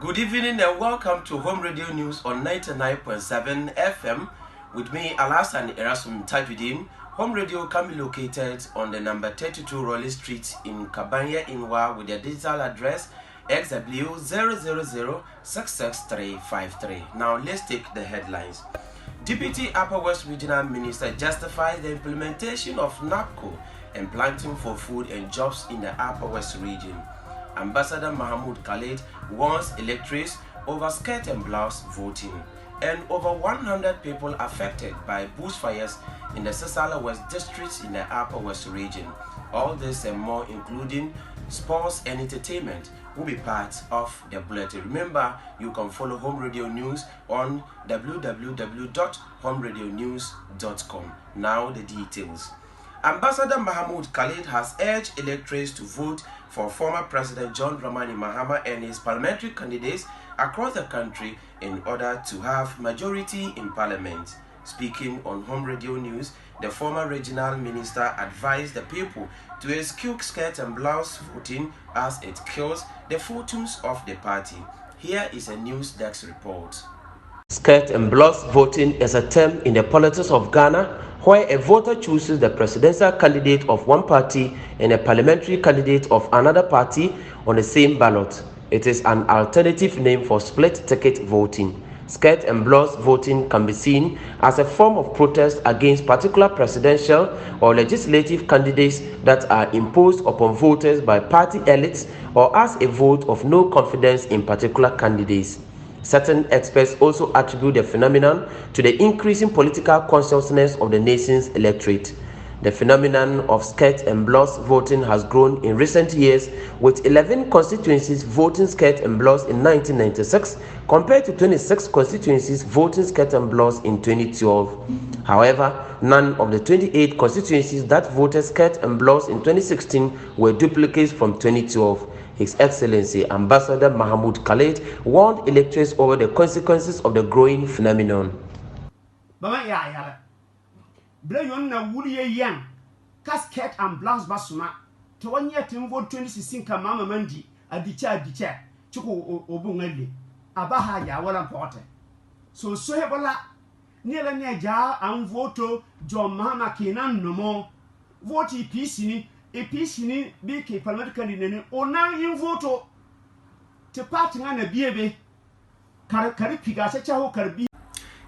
Good evening and welcome to Home Radio News on 99.7 FM with me, Alasan Erasum Tajudin. Home Radio can be located on the number 32 Raleigh Street in Kabanya, Inwa, with their digital address XW000666353. Now let's take the headlines. Deputy Upper West Regional Minister justifies the implementation of NAPCO and planting for food and jobs in the Upper West region. Ambassador Mahmoud Khalid warns electors over skirt and blouse voting. And over 100 people affected by bushfires in the Sasala West district in the Upper West region. All this and more, including sports and entertainment, will be part of the bulletin. Remember, you can follow Home Radio News on www.homeradionews.com. Now the details. Ambassador Mahmoud Khalid has urged electors to vote for former President John Dramani Mahama and his parliamentary candidates across the country in order to have majority in parliament. Speaking on Home Radio News, the former regional minister advised the people to eschew skirt and blouse voting as it kills the fortunes of the party. Here is a news desk report. Skirt and blouse voting is a term in the politics of Ghana where a voter chooses the presidential candidate of one party and a parliamentary candidate of another party on the same ballot. It is an alternative name for split ticket voting. Skirt and blouse voting can be seen as a form of protest against particular presidential or legislative candidates that are imposed upon voters by party elites or as a vote of no confidence in particular candidates. Certain experts also attribute the phenomenon to the increasing political consciousness of the nation's electorate. The phenomenon of skirt and blouse voting has grown in recent years, with 11 constituencies voting skirt and blouse in 1996 compared to 26 constituencies voting skirt and blouse in 2012. However, none of the 28 constituencies that voted skirt and blouse in 2016 were duplicates from 2012. His Excellency Ambassador Mahmoud Khalid warned electors over the consequences of the growing phenomenon. Casket and blouse basuma to 1 year to vote 2016 Kamama Mandi, a dicha, Chuko Obungeli, Abaha Yawala Porter. So Sohebola, near Jar and voto John Mama Kinan no more. Vote e peace in big political in or now in voto to parting on a baby. Caripiga, such a hooker.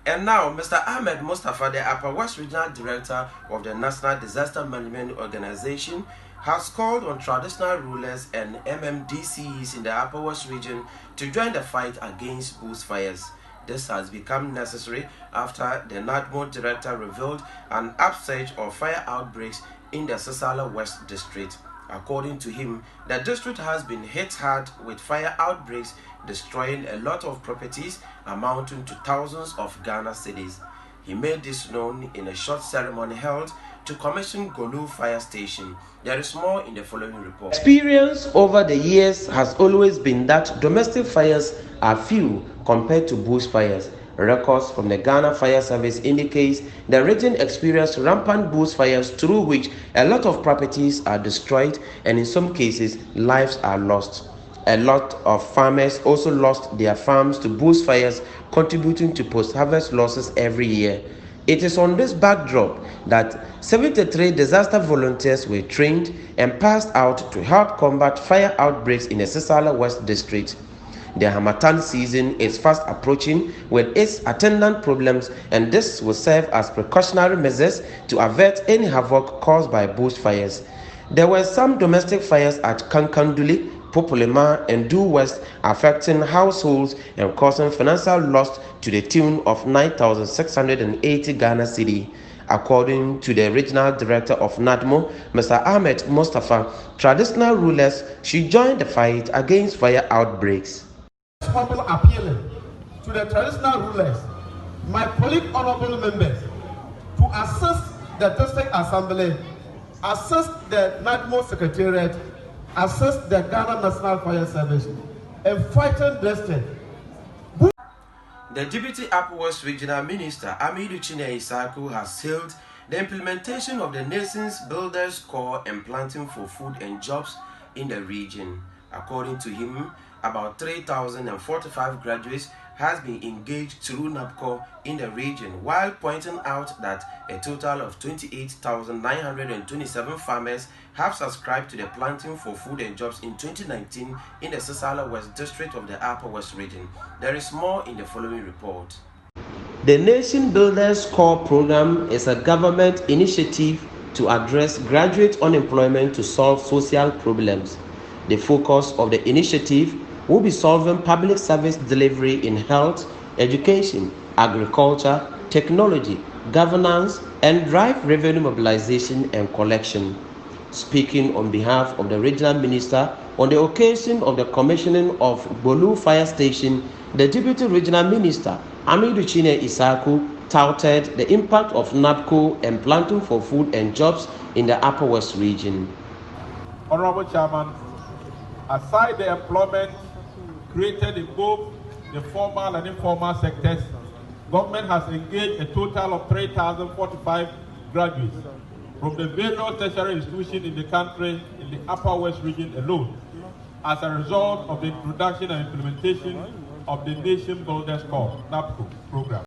And now, Mr. Ahmed Mustafa, the Upper West Regional Director of the National Disaster Management Organization, has called on traditional rulers and MMDCs in the Upper West region to join the fight against bushfires. This has become necessary after the NADMO director revealed an upsurge of fire outbreaks in the Sasala West district. According to him, the district has been hit hard with fire outbreaks, destroying a lot of properties amounting to thousands of Ghana cedis. He made this known in a short ceremony held to commission Golu Fire Station. There is more in the following report. Experience over the years has always been that domestic fires are few compared to bushfires. Records from the Ghana Fire Service indicates the region experienced rampant bushfires through which a lot of properties are destroyed and in some cases lives are lost. A lot of farmers also lost their farms to bushfires, contributing to post-harvest losses every year. It is on this backdrop that 73 disaster volunteers were trained and passed out to help combat fire outbreaks in the Sasala West district. The Harmattan season is fast approaching with its attendant problems, and this will serve as precautionary measures to avert any havoc caused by bushfires. There were some domestic fires at Kankanduli, Populema, and Due West affecting households and causing financial loss to the tune of 9,680 Ghana cedi. According to the regional director of NADMO, Mr. Ahmed Mustafa, traditional rulers should join the fight against fire outbreaks. People appealing to the traditional rulers, my colleague honorable members, to assist the district assembly, assist the NADMO secretariat, assist the Ghana National Fire Service in fighting this thing. The Deputy Upper West Regional Minister Amidu Chine Isaku has hailed the implementation of the nation's Builders Corps and planting for food and jobs in the region. According to him, about 3,045 graduates has been engaged through NAPCO in the region, while pointing out that a total of 28,927 farmers have subscribed to the Planting for Food and Jobs in 2019 in the Sisala West District of the Upper West region. There is more in the following report. The Nation Builders Core Program is a government initiative to address graduate unemployment to solve social problems. The focus of the initiative will be solving public service delivery in health, education, agriculture, technology, governance, and drive revenue mobilization and collection. Speaking on behalf of the regional minister on the occasion of the commissioning of Bolu Fire Station, the Deputy Regional Minister, Amidu Chine Isaku, touted the impact of NAPCO and Planting for Food and Jobs in the Upper West region. Honorable Chairman, aside the employment created in both the formal and informal sectors, government has engaged a total of 3,045 graduates from the various tertiary institutions in the country in the Upper West region alone as a result of the introduction and implementation of the Nation Builders Core (NAPCO) program.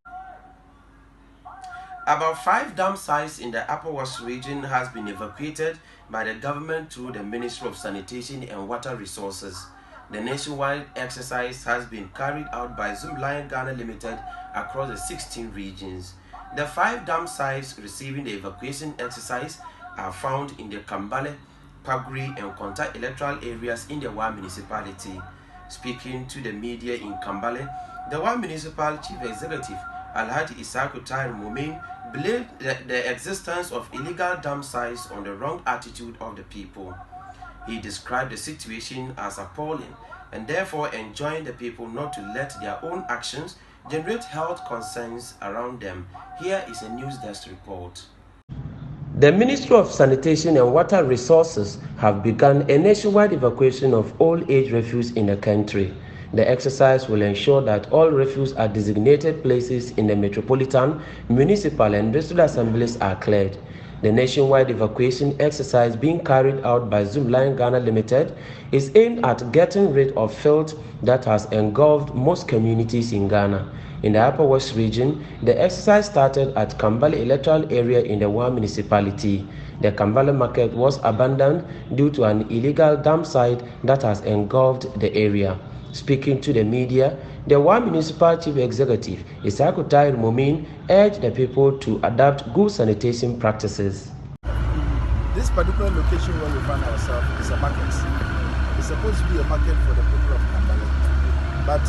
About 5 dam sites in the Upper West region has been evacuated by the government through the Ministry of Sanitation and Water Resources. The nationwide exercise has been carried out by Zoomlion Ghana Limited across the 16 regions. The 5 dam sites receiving the evacuation exercise are found in the Kambale, Paguri and Konta electoral areas in the Wa municipality. Speaking to the media in Kambale, the Wa municipal chief executive Alhaji Isaku Tair Mumin blamed the existence of illegal dam sites on the wrong attitude of the people. He described the situation as appalling and therefore enjoined the people not to let their own actions generate health concerns around them. Here is a news desk report. The Ministry of Sanitation and Water Resources have begun a nationwide evacuation of all age refuse in the country. The exercise will ensure that all refuse at designated places in the metropolitan, municipal and district assemblies are cleared. The nationwide evacuation exercise being carried out by Zoomlion Ghana Limited is aimed at getting rid of filth that has engulfed most communities in Ghana. In the Upper West region, the exercise started at Kambale electoral area in the Wa municipality. The Kambale market was abandoned due to an illegal dam site that has engulfed the area. Speaking to the media, the Wa Municipal Chief Executive, Isaku Tair Mumin, urged the people to adopt good sanitation practices. This particular location where we find ourselves is a market. It's supposed to be a market for the people of Kambale. But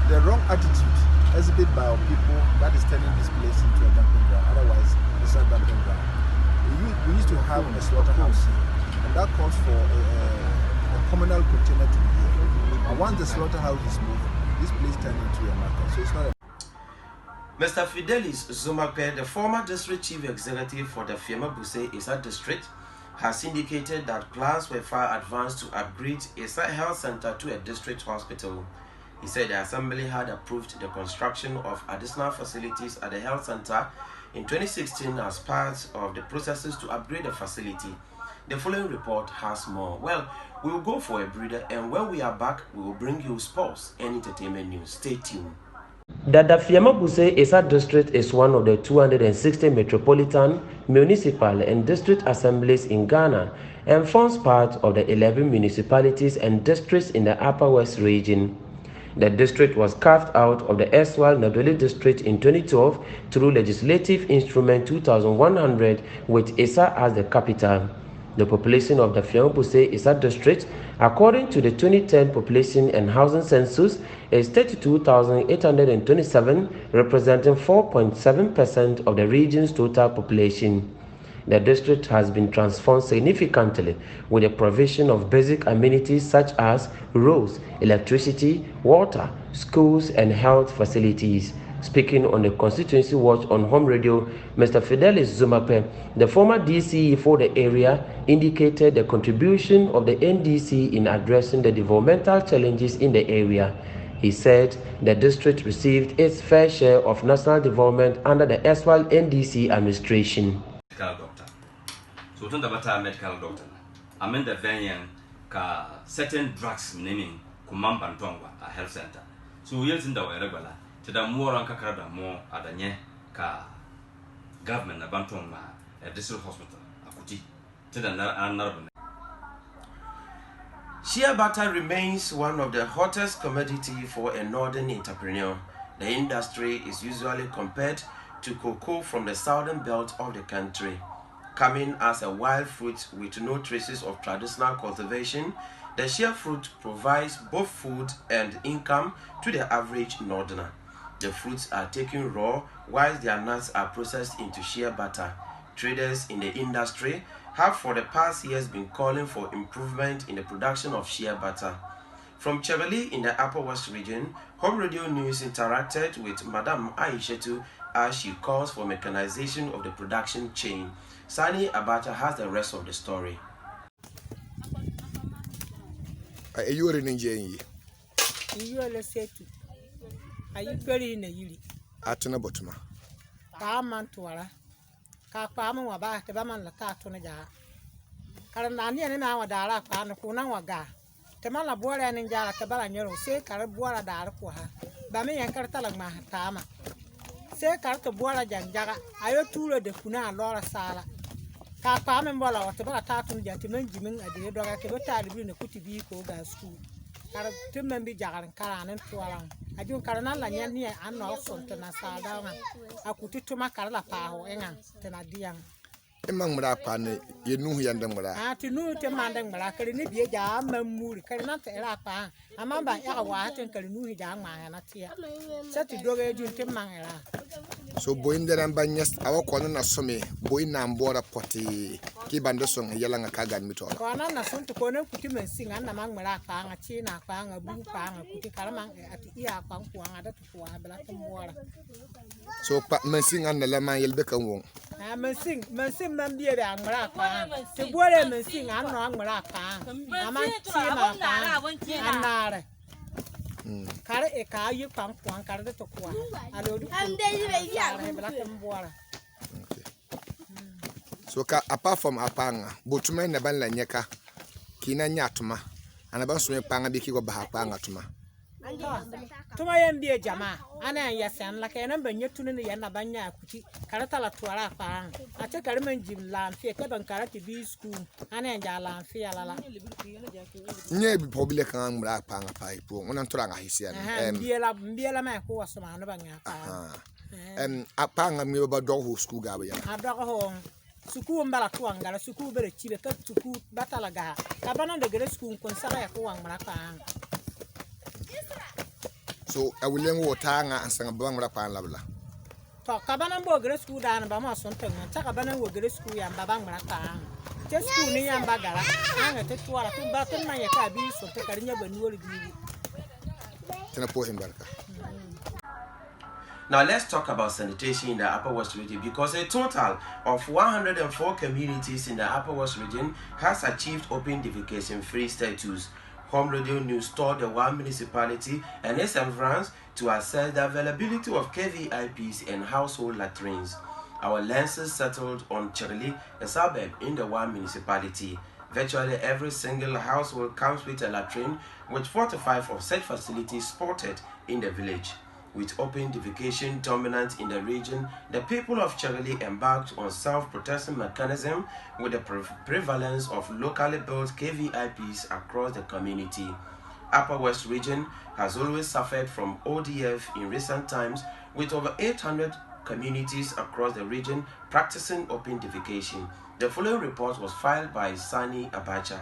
the wrong attitude exhibited by our people that is turning this place into a dumping ground. Otherwise, it's not a dumping ground. We used to have a slaughterhouse here, and that calls for a communal container to be here. And once the slaughterhouse is moved, this place turned into a market. So it's not a Mr. Fidelis Zumape, the former district chief executive for the Fiema Buse Issa district, has indicated that plans were far advanced to upgrade Issa Health Center to a district hospital. He said the assembly had approved the construction of additional facilities at the health center in 2016 as part of the processes to upgrade the facility. The following report has more. Well, we will go for a breather, and when we are back, we will bring you sports and entertainment news. Stay tuned. The Fiema Buse Issa district is one of the 260 metropolitan, municipal and district assemblies in Ghana and forms part of the 11 municipalities and districts in the Upper West region. The district was carved out of the erstwhile Nadoli district in 2012 through Legislative Instrument 2100 with Issa as the capital. The population of the Fiema Buse Issa district, according to the 2010 Population and Housing Census, is 32,827, representing 4.7% of the region's total population. The district has been transformed significantly with the provision of basic amenities such as roads, electricity, water, schools, and health facilities. Speaking on the Constituency Watch on Home Radio, Mr. Fidelis Zumape, the former DCE for the area, indicated the contribution of the NDC in addressing the developmental challenges in the area. He said the district received its fair share of national development under the erstwhile NDC administration. Medical doctor. So we talk about medical doctor. I mean the venue ka certain drugs naming kumamba ntongwa a health center so yelzinda wa regular teda more an kakrada more adanye ka government na bantongwa a district hospital akuti teda na Shea butter remains one of the hottest commodity for a northern entrepreneur. The industry is usually compared to cocoa from the southern belt of the country. Coming as a wild fruit with no traces of traditional cultivation, the shea fruit provides both food and income to the average northerner. The fruits are taken raw, whilst their nuts are processed into shea butter. Traders in the industry have for the past years been calling for improvement in the production of shea butter. From Chevrolet in the Upper West region, Home Radio News interacted with Madam Aishatu as she calls for mechanization of the production chain. Sani Abacha has the rest of the story. You are in India. You are set to. Are you very in a yuri? Atuna Botuma. Kamantuara. Kapama waba, the Baman la Cartonaja. Karanani and our Dara, and Kunawaga. Tamala Bora and Jara Tabalanero, say Carabora Daraquaha. Bami and Cartalama Tama. Say Cartabora Janjaga, I have two of the Kuna Laura Sala. Kapam and Bola, whatever Tartan gentleman, Jimin, a dear dog, I can tell you in a pretty vehicle school. Carabim be Jar and Karan and Tualan. I do Caranala Yanni and also Tenasada. I could to my Carla Pao, Engan, Tenadian. Among Rapan, you knew he and them. I to know the man and Malacari, be a jam, Moody, cannot tell Rapa. A man by Awa and Kalinu Jam, and a tear. Such a dog agent to Mangala. So, Boinder and Banyas, our corner saw me, Boina and Border Potty, Kibanderson, Yalang Kagan Mito. Corona son to corner put him and sing and among Malaka, a china, a blue pang, a putty caramang at the ear, Pangua, to black and water. So, Pat Messing and the Laman Yelbeka won't. I must sing, Mamma, and Malaka. The boy and sing, I'm not Malaka. I might see my pan. Carry a car, you pump one car to Qua. I don't know black and water. So, apart from Apanga, Butman, the Banlanyaka, Kina Yatuma, and about swim Panga Biki of Bahapangatuma. To my MBA Jama, and I yes, and like a number you tune in the Yanabanya, Caratala Tuara Pang. I took a remain Jim Lam, Fiat and Karate B school, and Anjala, Fiala. Never probably can black panga pipe, one on Tranga, he said, and Biela man who was some Anabanga. And a panga me about dog who school gabby. I dog home. Suku Mbalakuanga, Suku very cheap, Suku Batalaga, Cabana the great school, Consala Kuang Malapang. So I will learn what Tanga and Sang Bang Rapan Labla. Talk Cabana great school down Bama something, and Takabana will great school and Babang Malapang. Just school near Bagara, and a Tetuala, but in my cabin, so take a ring of a new Tenapo him Barca. Now let's talk about sanitation in the Upper West region, because a total of 104 communities in the Upper West region has achieved open defecation-free status. Home Radio News toured the one municipality and its environs to assess the availability of KVIPs and household latrines. Our lenses settled on Chirili, a suburb in the one municipality. Virtually every single household comes with a latrine, with 45 of such facilities spotted in the village. With open defecation dominant in the region, the people of Chirili embarked on self-protection mechanism with the prevalence of locally built KVIPs across the community. Upper West region has always suffered from ODF in recent times, with over 800 communities across the region practicing open defecation. The following report was filed by Sani Abacha.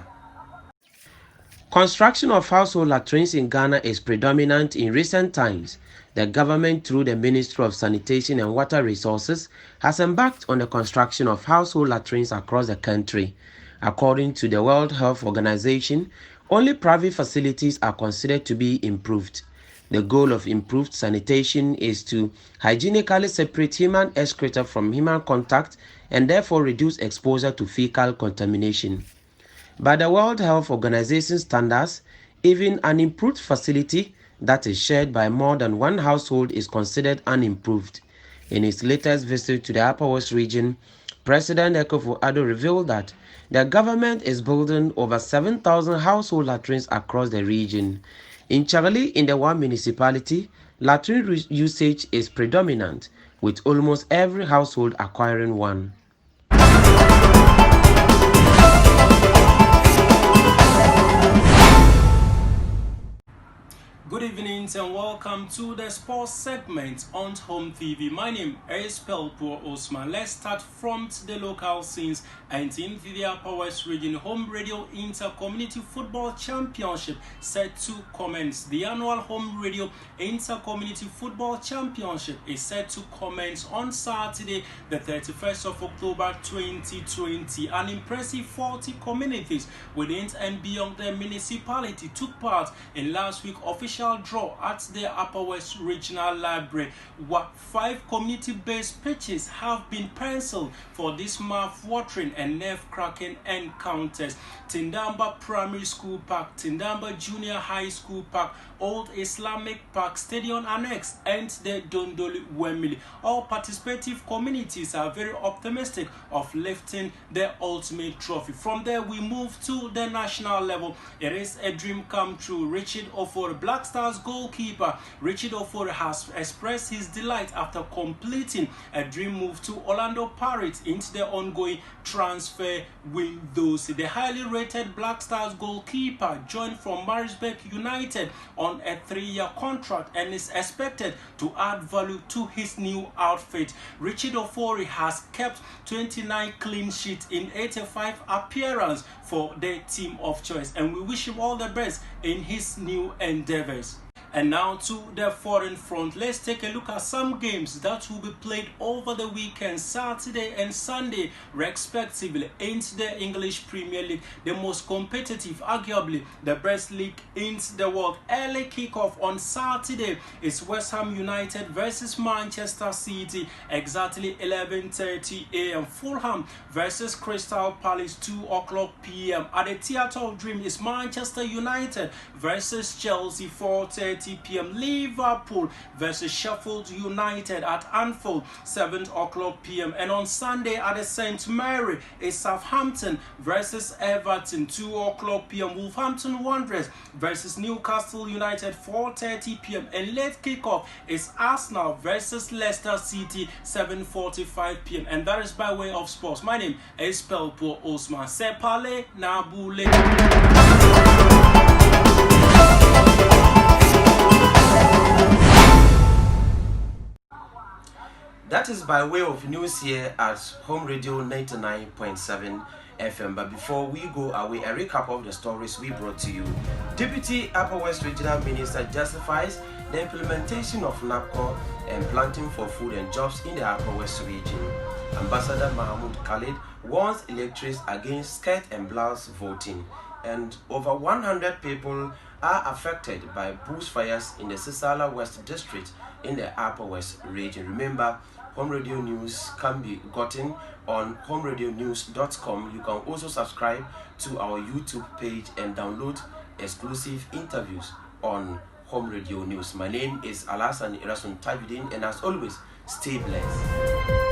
Construction of household latrines in Ghana is predominant in recent times. The government, through the Ministry of Sanitation and Water Resources, has embarked on the construction of household latrines across the country. According to the World Health Organization, only private facilities are considered to be improved. The goal of improved sanitation is to hygienically separate human excreta from human contact and therefore reduce exposure to fecal contamination. By the World Health Organization standards, even an improved facility that is shared by more than one household is considered unimproved. In his latest visit to the Upper West region, President Akufo-Addo revealed that the government is building over 7,000 household latrines across the region. In Charlie, in the one municipality, latrine usage is predominant, with almost every household acquiring one. Good evening and welcome to the sports segment on Home TV. My name is Pelpo Osman. Let's start from the local scenes and in the Upper West Region Home Radio Inter-Community Football Championship set to commence. The annual Home Radio Inter-Community Football Championship is set to commence on Saturday, the 31st of October 2020. An impressive 40 communities within and beyond the municipality took part in last week's official draw at the Upper West Regional Library. 5 community-based pitches have been penciled for this mouth-watering and nerve-cracking encounters. Tindamba Primary School Park, Tindamba Junior High School Park, Old Islamic Park, Stadium Annex, and the Dondoli Wembley. All participative communities are very optimistic of lifting the ultimate trophy. From there, we move to the national level. It is a dream come true. Richard Ofori, Black Stars goalkeeper Richard Ofori, has expressed his delight after completing a dream move to Orlando Pirates into the ongoing transfer windows. The highly rated Black Stars goalkeeper joined from Marisburg United on a 3-year contract and is expected to add value to his new outfit. Richard Ofori has kept 29 clean sheets in 85 appearances for the team of choice, and we wish him all the best in his new endeavors. And now to the foreign front. Let's take a look at some games that will be played over the weekend, Saturday and Sunday respectively, in the English Premier League, the most competitive, arguably the best league in the world. Early kickoff on Saturday is West Ham United versus Manchester City, exactly 11:30 a.m. Fulham versus Crystal Palace, 2 o'clock p.m. At the Theatre of Dream is Manchester United versus Chelsea, 4:30 p.m. Liverpool versus Sheffield United at Anfield, 7 o'clock p.m. And on Sunday at the St. Mary is Southampton versus Everton, 2 o'clock p.m. Wolverhampton Wanderers versus Newcastle United, 4:30 p.m. And late kickoff is Arsenal versus Leicester City, 7:45 p.m. And that is by way of sports. My name is Pelpo Osman. Sepale Nabule. That is by way of news here at Home Radio 99.7 FM. But before we go away, a recap of the stories we brought to you. Deputy Upper West Regional Minister justifies the implementation of NAPCO and planting for food and jobs in the Upper West region. Ambassador Mahmoud Khalid warns electors against skirt and blouse voting. And over 100 people are affected by bushfires in the Sisala West District in the Upper West region. Remember, Home Radio News can be gotten on homeradionews.com. You can also subscribe to our YouTube page and download exclusive interviews on Home Radio News. My name is Alasan Irasun Tabidin, and as always, stay blessed.